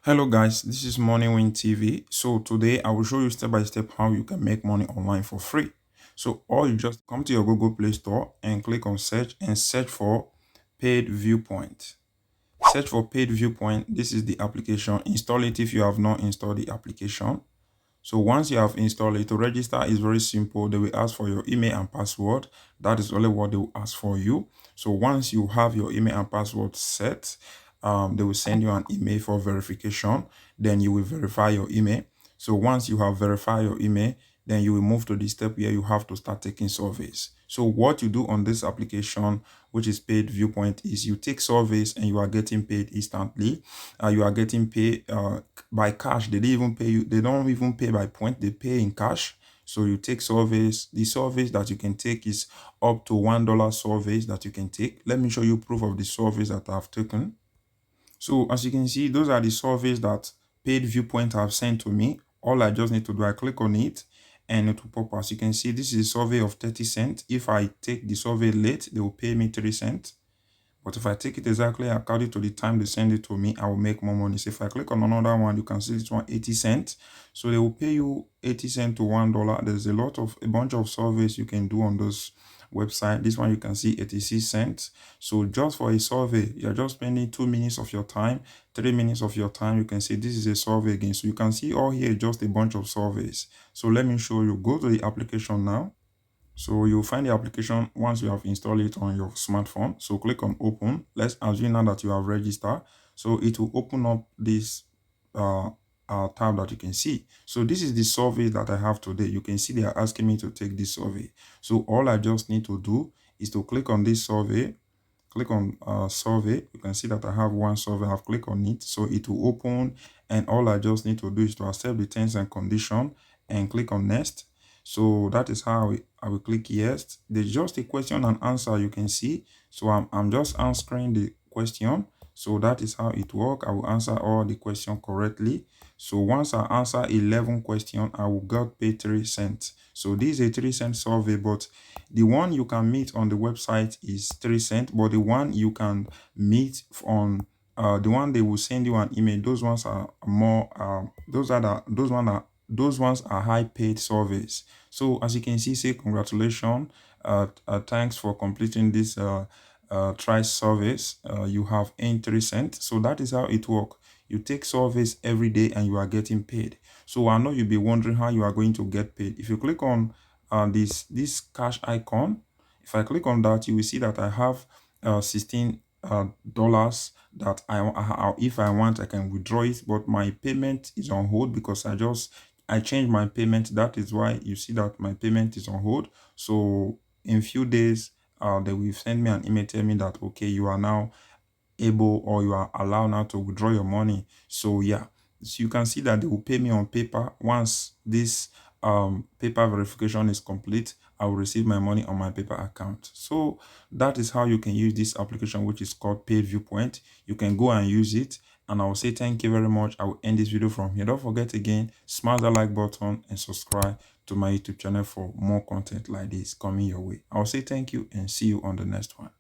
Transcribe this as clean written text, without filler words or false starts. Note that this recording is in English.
Hello guys, this is Money Win TV. So today I will show you step by step how you can make money online for free. So all you just come to your Google Play Store and click on search and search for Paid Viewpoint. Search for Paid Viewpoint. This is the application. Install it if you have not installed the application. So once you have installed it, to register is very simple. They will ask for your email and password. That is only what they will ask for you. So once you have your email and password set, they will send you an email for verification. Then you will verify your email. So once you have verified your email, then you will move to the step where you have to start taking surveys. So what you do on this application, which is Paid Viewpoint, is you take surveys and you are getting paid instantly. You are getting paid by cash. They don't even pay you. They don't even pay by point. They pay in cash. So you take surveys. The surveys that you can take is up to $1 surveys that you can take. Let me show you proof of the surveys that I've taken. So as you can see, those are the surveys that Paid Viewpoint have sent to me. All I just need to do, I click on it and it will pop. As you can see, this is a survey of 30 cents. If I take the survey late, they will pay me 3 cents. But if I take it exactly according to the time they send it to me, I will make more money. So if I click on another one, you can see this one 80 cents. So they will pay you 80 cents to $1. There's a bunch of surveys you can do on those website. This one you can see 86 cents. So just for a survey, you're just spending 2 minutes of your time, 3 minutes of your time. You can see this is a survey again. So you can see all here just a bunch of surveys. So let me show you. Go to the application now. So you'll find the application once you have installed it on your smartphone. So click on open. Let's assume now that you have registered. So it will open up this tab that you can see. So this is the survey that I have today. You can see they are asking me to take this survey. So all I just need to do is to click on this survey. Click on survey. You can see that I have one survey. I've clicked on it. So it will open, and all I just need to do is to accept the terms and condition and click on next. So that is how I will click yes. There's just a question and answer you can see. So I'm just answering the question. So that is how it works. I will answer all the question correctly. So once I answer 11 questions, I will get paid 3 cents. So this is a 3 cent survey, but the one you can meet on the website is 3 cents, but the one you can meet on the one they will send you an email, those ones are more those ones are high paid surveys. So as you can see, say congratulations, thanks for completing this try surveys. You have earned 3 cents. So that is how it works. You take surveys every day and you are getting paid. So I know you'll be wondering how you are going to get paid. If you click on this cash icon, if I click on that, you will see that I have 16 dollars that if I want I can withdraw it, but my payment is on hold because I changed my payment. That is why you see that my payment is on hold. So in few days they will send me an email telling me that okay, you are now able, or you are allowed now to withdraw your money. So yeah, so you can see that they will pay me on paper. Once this paper verification is complete, I will receive my money on my paper account. So that is how you can use this application, which is called Paid Viewpoint. You can go and use it, and I will say thank you very much. I will end this video from here. Don't forget again, smash the like button and subscribe to my YouTube channel for more content like this coming your way. I will say thank you and see you on the next one.